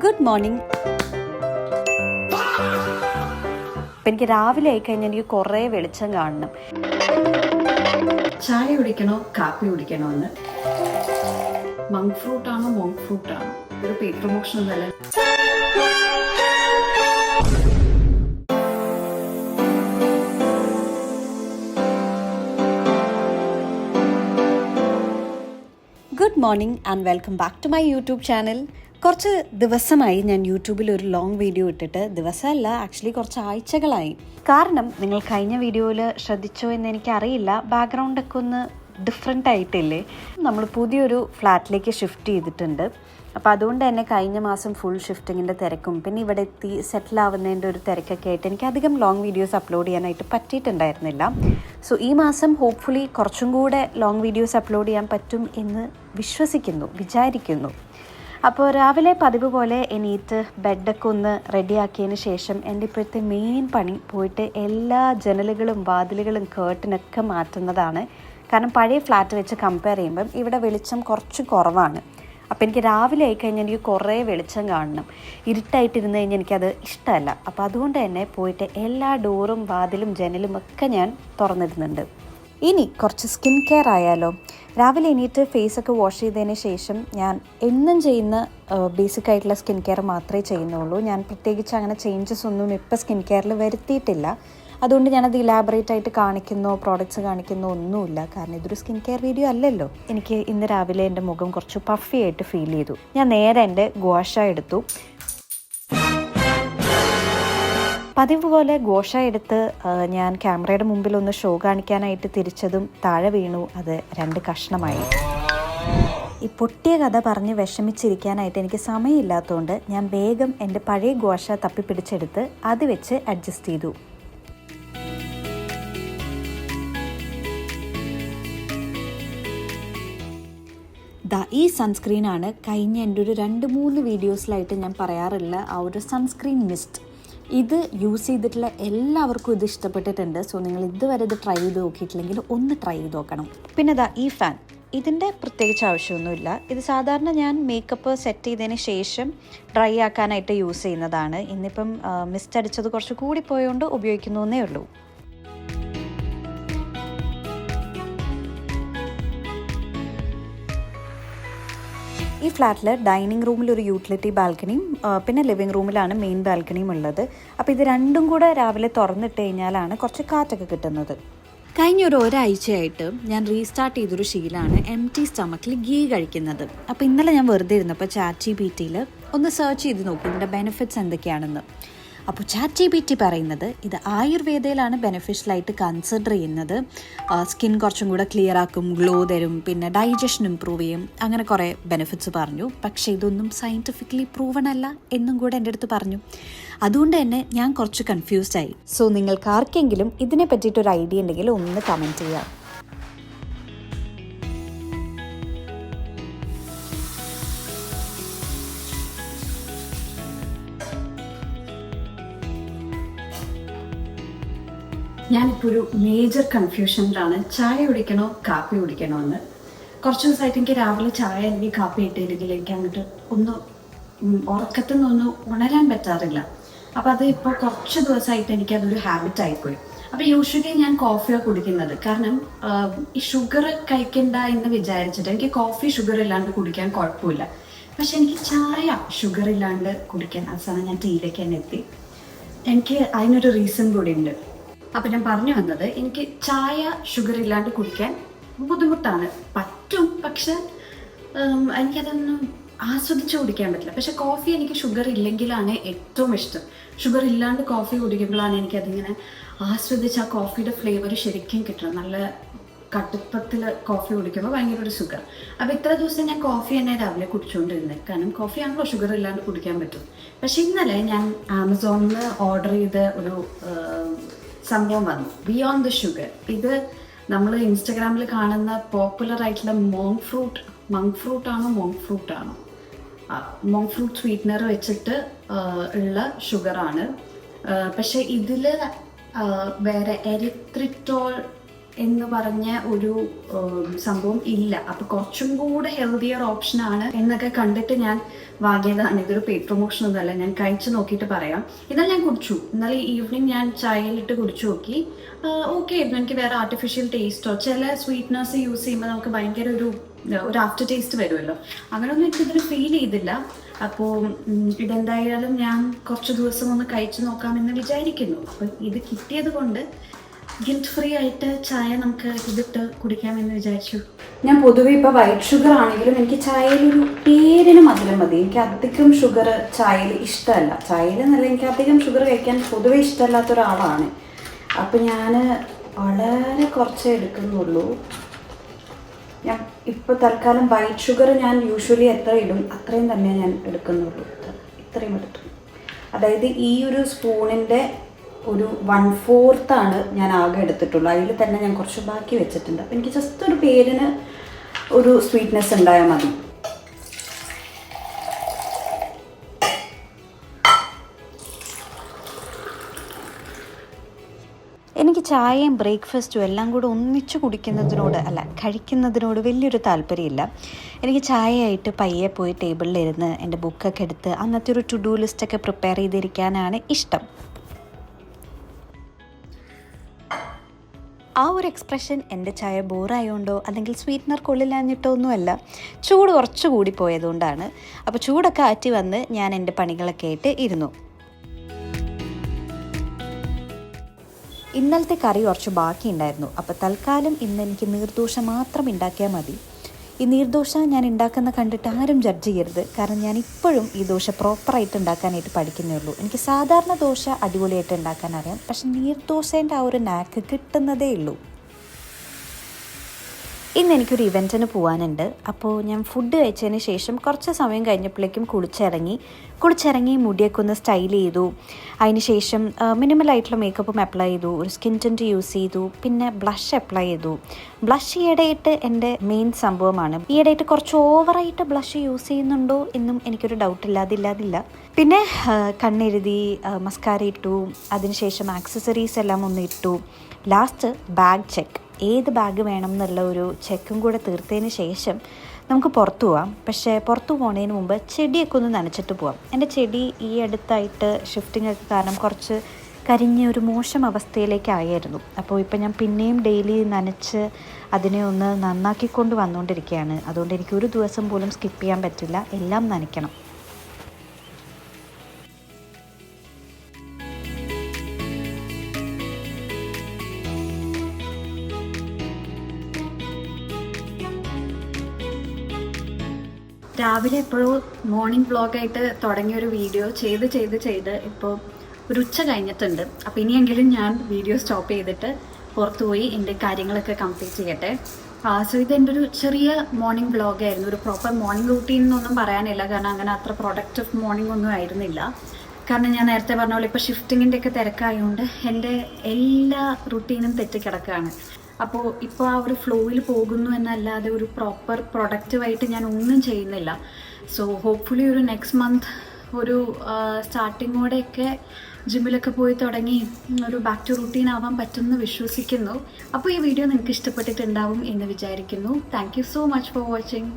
Good morning. എനിക്ക് രാവിലെ ആയിക്കഴിഞ്ഞാൽ എനിക്ക് കുറേ വെളിച്ചം കാണണം. ചായ കുടിക്കണോ കാപ്പി കുടിക്കണോ എന്ന്, മങ്ക് ഫ്രൂട്ട് ആണോ മോങ്ക് ഫ്രൂട്ട് ആണോ, ഒരു പെയ്ഡ് പ്രൊമോഷൻ ഒന്നല്ല. Good morning and welcome back to my YouTube channel. കുറച്ച് ദിവസമായി ഞാൻ യൂട്യൂബിൽ ഒരു ലോങ് വീഡിയോ ഇട്ടിട്ട്, ദിവസമല്ല ആക്ച്വലി കുറച്ച് ആഴ്ചകളായി. കാരണം നിങ്ങൾ കഴിഞ്ഞ വീഡിയോയിൽ ശ്രദ്ധിച്ചോ എന്ന് എനിക്കറിയില്ല, ബാക്ക്ഗ്രൗണ്ടൊക്കെ ഒന്ന് ഡിഫറെൻ്റ് ആയിട്ടില്ലേ. നമ്മൾ പുതിയൊരു ഫ്ലാറ്റിലേക്ക് ഷിഫ്റ്റ് ചെയ്തിട്ടുണ്ട്. അപ്പോൾ അതുകൊണ്ട് തന്നെ കഴിഞ്ഞ മാസം ഫുൾ ഷിഫ്റ്റിങ്ങിൻ്റെ തിരക്കും പിന്നെ ഇവിടെ എത്തി സെറ്റിൽ ആവുന്നതിൻ്റെ ഒരു തിരക്കൊക്കെ ആയിട്ട് എനിക്ക് അധികം ലോങ് വീഡിയോസ് അപ്ലോഡ് ചെയ്യാനായിട്ട് പറ്റിയിട്ടുണ്ടായിരുന്നില്ല. സോ ഈ മാസം ഹോപ്പ്ഫുള്ളി കുറച്ചും കൂടെ ലോങ് വീഡിയോസ് അപ്ലോഡ് ചെയ്യാൻ പറ്റും എന്ന് വിചാരിക്കുന്നു. അപ്പോൾ രാവിലെ പതിവ് പോലെ എണീറ്റ് ബെഡൊക്കെ ഒന്ന് റെഡിയാക്കിയതിന് ശേഷം എൻ്റെ ഇപ്പോഴത്തെ മെയിൻ പണി പോയിട്ട് എല്ലാ ജനലുകളും വാതിലുകളും കേർട്ടനൊക്കെ മാറ്റുന്നതാണ്. കാരണം പഴയ ഫ്ലാറ്റ് വെച്ച് കമ്പയർ ചെയ്യുമ്പം ഇവിടെ വെളിച്ചം കുറച്ച് കുറവാണ്. അപ്പോൾ എനിക്ക് രാവിലെ ആയിക്കഴിഞ്ഞാൽ എനിക്ക് കുറേ വെളിച്ചം കാണണം. ഇരുട്ടായിട്ടിരുന്ന് കഴിഞ്ഞാൽ എനിക്കത് ഇഷ്ടമല്ല. അപ്പോൾ അതുകൊണ്ട് തന്നെ പോയിട്ട് എല്ലാ ഡോറും വാതിലും ജനലും ഒക്കെ ഞാൻ തുറന്നിടുന്നുണ്ട്. ഇനി കുറച്ച് സ്കിൻ കെയർ ആയാലോ. രാവിലെ എണീറ്റ് ഫേസൊക്കെ വാഷ് ചെയ്തതിന് ശേഷം ഞാൻ എന്നും ചെയ്യുന്ന ബേസിക് ആയിട്ടുള്ള സ്കിൻ കെയർ മാത്രമേ ചെയ്യുന്നുള്ളൂ. ഞാൻ പ്രത്യേകിച്ച് അങ്ങനെ ചേഞ്ചസ് ഒന്നും ഇപ്പോൾ സ്കിൻ കെയറിൽ വരുത്തിയിട്ടില്ല. അതുകൊണ്ട് ഞാനത് ഇലാബറേറ്റ് ആയിട്ട് കാണിക്കുന്നോ പ്രോഡക്റ്റ്സ് കാണിക്കുന്നോ ഒന്നുമില്ല. കാരണം ഇതൊരു സ്കിൻ കെയർ വീഡിയോ അല്ലല്ലോ. എനിക്ക് ഇന്ന് രാവിലെ എൻ്റെ മുഖം കുറച്ച് പഫി ആയിട്ട് ഫീൽ ചെയ്തു. ഞാൻ നേരെ എൻ്റെ ഗുവാഷ എടുത്തു. പതിവ് പോലെ ഗോഷ എടുത്ത് ഞാൻ ക്യാമറയുടെ മുമ്പിൽ ഒന്ന് ഷോ കാണിക്കാനായിട്ട് തിരിച്ചതും താഴെ വീണു. അത് 2 കഷ്ണമായി. ഈ പൊട്ടിയ കഥ പറഞ്ഞ് വിഷമിച്ചിരിക്കാനായിട്ട് എനിക്ക് സമയമില്ലാത്തതുകൊണ്ട് ഞാൻ വേഗം എൻ്റെ പഴയ ഗോഷ തപ്പിപ്പിടിച്ചെടുത്ത് അത് വെച്ച് അഡ്ജസ്റ്റ് ചെയ്തു. ഈ സൺസ്ക്രീനാണ് കഴിഞ്ഞ എൻ്റെ ഒരു 2-3 വീഡിയോസിലായിട്ട് ഞാൻ പറയാറുള്ള ആ ഒരു സൺസ്ക്രീൻ മിസ്റ്റ്. ഇത് യൂസ് ചെയ്തിട്ടുള്ള എല്ലാവർക്കും ഇത് ഇഷ്ടപ്പെട്ടിട്ടുണ്ട്. സോ നിങ്ങൾ ഇതുവരെ ഇത് ട്രൈ ചെയ്ത് നോക്കിയിട്ടില്ലെങ്കിൽ ഒന്ന് ട്രൈ ചെയ്ത് നോക്കണം. പിന്നെ ഈ ഫാൻ, ഇതിൻ്റെ പ്രത്യേകിച്ച് ആവശ്യമൊന്നുമില്ല. ഇത് സാധാരണ ഞാൻ മേക്കപ്പ് സെറ്റ് ചെയ്തതിന് ശേഷം ഡ്രൈ ആക്കാനായിട്ട് യൂസ് ചെയ്യുന്നതാണ്. ഇന്നിപ്പം മിസ്റ്റ് അടിച്ചത് കുറച്ച് കൂടി പോയതുകൊണ്ട് ഉപയോഗിക്കുന്നു എന്നേ ഉള്ളൂ. ഈ ഫ്ലാറ്റിൽ ഡൈനിങ് റൂമിൽ ഒരു യൂട്ടിലിറ്റി ബാൽക്കണിയും പിന്നെ ലിവിങ് റൂമിലാണ് മെയിൻ ബാൽക്കണിയും ഉള്ളത്. അപ്പോൾ ഇത് രണ്ടും കൂടെ രാവിലെ തുറന്നിട്ട് കഴിഞ്ഞാലാണ് കുറച്ച് കാറ്റൊക്കെ കിട്ടുന്നത്. കഴിഞ്ഞ ഒരാഴ്ചയായിട്ട് ഞാൻ റീസ്റ്റാർട്ട് ചെയ്തൊരു ശീലമാണ് എംപ്റ്റി സ്റ്റമക്കിൽ ഗീ കഴിക്കുന്നത്. അപ്പോൾ ഇന്നലെ ഞാൻ വെറുതെ ഇരുന്നപ്പോൾ ChatGPT ഒന്ന് സെർച്ച് ചെയ്ത് നോക്കി ഇതിൻ്റെ ബെനിഫിറ്റ്സ് എന്തൊക്കെയാണെന്ന്. അപ്പോൾ ChatGPT പറയുന്നത് ഇത് ആയുർവേദയിലാണ് ബെനിഫിഷ്യലായിട്ട് കൺസിഡർ ചെയ്യുന്നത്. സ്കിൻ കുറച്ചും കൂടെ ക്ലിയർ ആക്കും, ഗ്ലോ തരും, പിന്നെ ഡൈജഷൻ ഇമ്പ്രൂവ് ചെയ്യും, അങ്ങനെ കുറേ ബെനിഫിറ്റ്സ് പറഞ്ഞു. പക്ഷേ ഇതൊന്നും സയൻറ്റിഫിക്കലി പ്രൂവൺ അല്ല എന്നും കൂടെ എൻ്റെ അടുത്ത് പറഞ്ഞു. അതുകൊണ്ട് തന്നെ ഞാൻ കുറച്ച് കൺഫ്യൂസ്ഡ് ആയി. സോ നിങ്ങൾക്ക് ആർക്കെങ്കിലും ഇതിനെ പറ്റിയിട്ടൊരു ഐഡിയ ഉണ്ടെങ്കിൽ ഒന്ന് കമൻറ്റ് ചെയ്യാം. ഞാനിപ്പോൾ ഒരു മേജർ കൺഫ്യൂഷനിലാണ്, ചായ കുടിക്കണോ കാപ്പി കുടിക്കണോ എന്ന്. കുറച്ച് ദിവസമായിട്ട് എനിക്ക് രാവിലെ ചായ അല്ലെങ്കിൽ കാപ്പി ഇട്ടില്ലെങ്കിൽ എനിക്ക് അങ്ങോട്ട് ഒന്ന് ഉറക്കത്തിൽ നിന്നൊന്ന് ഉണരാൻ പറ്റാറില്ല. അപ്പോൾ അത് ഇപ്പോൾ കുറച്ച് ദിവസമായിട്ട് എനിക്കതൊരു ഹാബിറ്റ് ആയിപ്പോയി. അപ്പോൾ യൂഷ്വലി ഞാൻ കോഫിയാണ് കുടിക്കുന്നത്. കാരണം ഈ ഷുഗർ കഴിക്കണ്ട എന്ന് വിചാരിച്ചിട്ട് എനിക്ക് കോഫി ഷുഗർ ഇല്ലാണ്ട് കുടിക്കാൻ കുഴപ്പമില്ല. പക്ഷെ എനിക്ക് ചായ ഷുഗർ ഇല്ലാണ്ട് കുടിക്കാൻ അവസാനം ഞാൻ ടീയിലേക്ക് തന്നെ എത്തി. എനിക്ക് അതിനൊരു റീസൺ കൂടി ഉണ്ട്. അപ്പം ഞാൻ പറഞ്ഞു വന്നത്, എനിക്ക് ചായ ഷുഗർ ഇല്ലാണ്ട് കുടിക്കാൻ ബുദ്ധിമുട്ടാണ്. പറ്റും, പക്ഷെ എനിക്കതൊന്നും ആസ്വദിച്ച് കുടിക്കാൻ പറ്റില്ല. പക്ഷെ കോഫി എനിക്ക് ഷുഗർ ഇല്ലെങ്കിലാണ് ഏറ്റവും ഇഷ്ടം. ഷുഗർ ഇല്ലാണ്ട് കോഫി കുടിക്കുമ്പോഴാണ് എനിക്കതിങ്ങനെ ആസ്വദിച്ച് ആ കോഫിയുടെ ഫ്ലേവർ ശരിക്കും കിട്ടണം. നല്ല കടുപ്പത്തിൽ കോഫി കുടിക്കുമ്പോൾ ഭയങ്കര ഒരു സുഖം. അപ്പോൾ ഇത്ര ദിവസം ഞാൻ കോഫി തന്നെ രാവിലെ കുടിച്ചുകൊണ്ടിരുന്നത്. കാരണം കോഫി ആണല്ലോ ഷുഗർ ഇല്ലാണ്ട് കുടിക്കാൻ പറ്റും. പക്ഷെ ഇന്നലെ ഞാൻ ആമസോണിൽ ഓർഡർ ചെയ്ത ഒരു സംഭവം വന്നു, ബിയോണ്ട് ദ ഷുഗർ. ഇത് നമ്മൾ ഇൻസ്റ്റഗ്രാമിൽ കാണുന്ന പോപ്പുലർ ആയിട്ടുള്ള മോങ്ക് ഫ്രൂട്ട് ആണോ മോങ്ക് ഫ്രൂട്ട് സ്വീറ്റ്നർ വെച്ചിട്ട് ഉള്ള ഷുഗറാണ്. പക്ഷെ ഇതിൽ വേറെ എറിത്രിറ്റോൾ എന്ന് പറഞ്ഞ ഒരു സംഭവം ഇല്ല. അപ്പോൾ കുറച്ചും കൂടെ ഹെൽത്തിയർ ഓപ്ഷനാണ് എന്നൊക്കെ കണ്ടിട്ട് ഞാൻ വാങ്ങിയതാണ്. ഇതൊരു പെയ്ഡ് പ്രൊമോഷൻ ഒന്നുമല്ല, ഞാൻ കഴിച്ച് നോക്കിയിട്ട് പറയാം. ഇന്നലെ ഞാൻ കുടിച്ചു, ഇന്നലെ ഈവനിങ് ഞാൻ ചായയിലിട്ട് കുടിച്ചു നോക്കി. ഓക്കെ ആയിരുന്നു. എനിക്ക് വേറെ ആർട്ടിഫിഷ്യൽ ടേസ്റ്റോ ചില സ്വീറ്റ്നസ് യൂസ് ചെയ്യുമ്പോൾ നമുക്ക് ഭയങ്കര ഒരു ആഫ്റ്റർ ടേസ്റ്റ് വരുമല്ലോ, അങ്ങനെയൊന്നും എനിക്കിതിൽ ഫീൽ ചെയ്തില്ല. അപ്പോൾ ഇതെന്തായാലും ഞാൻ കുറച്ച് ദിവസം ഒന്ന് കഴിച്ചു നോക്കാമെന്ന് വിചാരിക്കുന്നു. അപ്പോൾ ഇത് കിട്ടിയത് കൊണ്ട് ഗിൽറ്റ് ഫ്രീ ആയിട്ട് ചായ നമുക്ക് ഇതിട്ട് കുടിക്കാമെന്ന് വിചാരിച്ചു. ഞാൻ പൊതുവെ ഇപ്പോൾ വൈറ്റ് ഷുഗർ ആണെങ്കിലും എനിക്ക് ചായയിലൊരു പേരിന് മധുരം മതി. എനിക്ക് അധികം ഷുഗർ ചായയിൽ ഇഷ്ടമല്ല. ചായയിൽ എന്നല്ല, എനിക്ക് അധികം ഷുഗർ കഴിക്കാൻ പൊതുവെ ഇഷ്ടമല്ലാത്ത ഒരാളാണ്. അപ്പോൾ ഞാൻ വളരെ കുറച്ചേ എടുക്കുന്നുള്ളൂ. ഞാൻ ഇപ്പോൾ തൽക്കാലം വൈറ്റ് ഷുഗർ ഞാൻ യൂഷ്വലി എത്ര ഇടും അത്രയും തന്നെ ഞാൻ എടുക്കുന്നുള്ളൂ. ഇത്രയും എടുത്തു. അതായത് ഈ ഒരു സ്പൂണിൻ്റെ ഒരു 1/4 ഞാൻ ആകെ എടുത്തിട്ടുള്ളൂ. അതിൽ തന്നെ ഞാൻ കുറച്ച് ബാക്കി വെച്ചിട്ടുണ്ട്. അപ്പോൾ എനിക്ക് ജസ്റ്റ് ഒരു പേരിന് ഒരു സ്വീറ്റ്നെസ് ഉണ്ടായാൽ മതി. എനിക്ക് ചായയും ബ്രേക്ക്ഫാസ്റ്റും എല്ലാം കൂടെ ഒന്നിച്ച് കഴിക്കുന്നതിനോട് വലിയൊരു താല്പര്യമില്ല. എനിക്ക് ചായയായിട്ട് പയ്യെ പോയി ടേബിളിലിരുന്ന് എൻ്റെ ബുക്കൊക്കെ എടുത്ത് അന്നത്തെ ഒരു ടു ഡു ലിസ്റ്റൊക്കെ പ്രിപ്പയർ ചെയ്തിരിക്കാനാണ് ഇഷ്ടം. ആ ഒരു എക്സ്പ്രഷൻ എൻ്റെ ചായ ബോറായതുകൊണ്ടോ അല്ലെങ്കിൽ സ്വീറ്റ്നർ കൊള്ളില്ലാഞ്ഞിട്ടോ ഒന്നുമല്ല, ചൂട് കുറച്ച് കൂടി പോയതുകൊണ്ടാണ്. അപ്പോൾ ചൂടൊക്കെ ആറ്റി വന്ന് ഞാൻ എൻ്റെ പണികളൊക്കെ ആയിട്ട് ഇരുന്നു. ഇന്നലത്തെ കറി കുറച്ച് ബാക്കിയുണ്ടായിരുന്നു. അപ്പോൾ തൽക്കാലം ഇന്ന് എനിക്ക് നീർദോശ മാത്രം ഉണ്ടാക്കിയാൽ മതി. ഈ നീർദോശ ഞാൻ ഉണ്ടാക്കുന്ന കണ്ടിട്ട് ആരും ജഡ്ജ് ചെയ്യരുത്. കാരണം ഞാൻ ഇപ്പോഴും ഈ ദോശ പ്രോപ്പറായിട്ട് ഉണ്ടാക്കാനായിട്ട് പഠിക്കുന്നേ ഉള്ളൂ. എനിക്ക് സാധാരണ ദോശ അടിപൊളിയായിട്ട് ഉണ്ടാക്കാൻ അറിയാം, പക്ഷെ നീർദോശേൻ്റെ ആ ഒരു നാക്ക് കിട്ടുന്നതേ ഉള്ളൂ. ഇന്ന് എനിക്കൊരു ഇവൻറ്റിന് പോകാനുണ്ട്. അപ്പോൾ ഞാൻ ഫുഡ് കഴിച്ചതിന് ശേഷം കുറച്ച് സമയം കഴിഞ്ഞപ്പോഴേക്കും കുളിച്ചിറങ്ങി മുടിയൊക്കെ ഒന്ന് സ്റ്റൈൽ ചെയ്തു. അതിന് ശേഷം മിനിമലായിട്ടുള്ള മേക്കപ്പും അപ്ലൈ ചെയ്തു, ഒരു സ്കിൻ ടിൻറ്റ് യൂസ് ചെയ്തു, പിന്നെ ബ്ലഷ് അപ്ലൈ ചെയ്തു. ബ്ലഷ് ഈയിടെയായിട്ട് എൻ്റെ മെയിൻ സംഭവമാണ്. ഈയിടെയായിട്ട് കുറച്ച് ഓവറായിട്ട് ബ്ലഷ് യൂസ് ചെയ്യുന്നുണ്ടോ എന്നും എനിക്കൊരു ഡൗട്ടില്ലാതില്ല. പിന്നെ കണ്ണെഴുതി, മസ്കാര ഇട്ടു, അതിനുശേഷം ആക്സസറീസ് എല്ലാം ഒന്ന് ഇട്ടു. ലാസ്റ്റ് ബാഗ് ചെക്ക്, ഏത് ബാഗ് വേണം എന്നുള്ള ഒരു ചെക്കും കൂടെ തീർത്തതിന് ശേഷം നമുക്ക് പുറത്തു പോവാം. പക്ഷേ പുറത്തു പോകുന്നതിന് മുമ്പ് ചെടിയൊക്കെ ഒന്ന് നനച്ചിട്ട് പോവാം. എൻ്റെ ചെടി ഈ അടുത്തായിട്ട് ഷിഫ്റ്റിംഗ് ഒക്കെ കാരണം കുറച്ച് കരിഞ്ഞ ഒരു മോശം അവസ്ഥയിലേക്കായിരുന്നു. അപ്പോൾ ഇപ്പോൾ ഞാൻ പിന്നെയും ഡെയിലി നനച്ച് അതിനെ ഒന്ന് നന്നാക്കിക്കൊണ്ട് വന്നുകൊണ്ടിരിക്കുകയാണ്. അതുകൊണ്ട് എനിക്ക് ഒരു ദിവസം പോലും സ്കിപ്പ് ചെയ്യാൻ പറ്റില്ല, എല്ലാം നനയ്ക്കണം. രാവിലെ എപ്പോഴും മോർണിംഗ് വ്ളോഗായിട്ട് തുടങ്ങിയൊരു വീഡിയോ ചെയ്ത് ഇപ്പോൾ ഒരു ഉച്ച കഴിഞ്ഞിട്ടുണ്ട്. അപ്പോൾ ഇനിയെങ്കിലും ഞാൻ വീഡിയോ സ്റ്റോപ്പ് ചെയ്തിട്ട് പുറത്തു പോയി എൻ്റെ കാര്യങ്ങളൊക്കെ കംപ്ലീറ്റ് ചെയ്യട്ടെ. സോ ഇതെൻ്റെ ഒരു ചെറിയ മോർണിംഗ് വ്ളോഗായിരുന്നു. ഒരു പ്രോപ്പർ മോർണിംഗ് റൂട്ടീൻ എന്നൊന്നും പറയാനില്ല, കാരണം അങ്ങനെ അത്ര പ്രൊഡക്റ്റീവ് മോർണിംഗ് ഒന്നും ആയിരുന്നില്ല. കാരണം ഞാൻ നേരത്തെ പറഞ്ഞ പോലെ ഇപ്പോൾ ഷിഫ്റ്റിങ്ങിൻ്റെ ഒക്കെ തിരക്കായതുകൊണ്ട് എൻ്റെ എല്ലാ റുട്ടീനും തെറ്റിക്കിടക്കുകയാണ്. അപ്പോൾ ഇപ്പോൾ ആ ഒരു ഫ്ലോയിൽ പോകുന്നു എന്നല്ലാതെ ഒരു പ്രോപ്പർ പ്രൊഡക്റ്റീവായിട്ട് ഞാൻ ഒന്നും ചെയ്യുന്നില്ല. സോ ഹോപ്പ്ഫുള്ളി ഒരു നെക്സ്റ്റ് മന്ത് ഒരു സ്റ്റാർട്ടിങ്ങോടെയൊക്കെ ജിമ്മിലൊക്കെ പോയി തുടങ്ങി ഒരു ബാക്ക് ടു റുട്ടീൻ ആവാൻ പറ്റുമെന്ന് വിശ്വസിക്കുന്നു. അപ്പോൾ ഈ വീഡിയോ നിങ്ങൾക്ക് ഇഷ്ടപ്പെട്ടിട്ടുണ്ടാവും എന്ന് വിചാരിക്കുന്നു. Thank you so much for watching.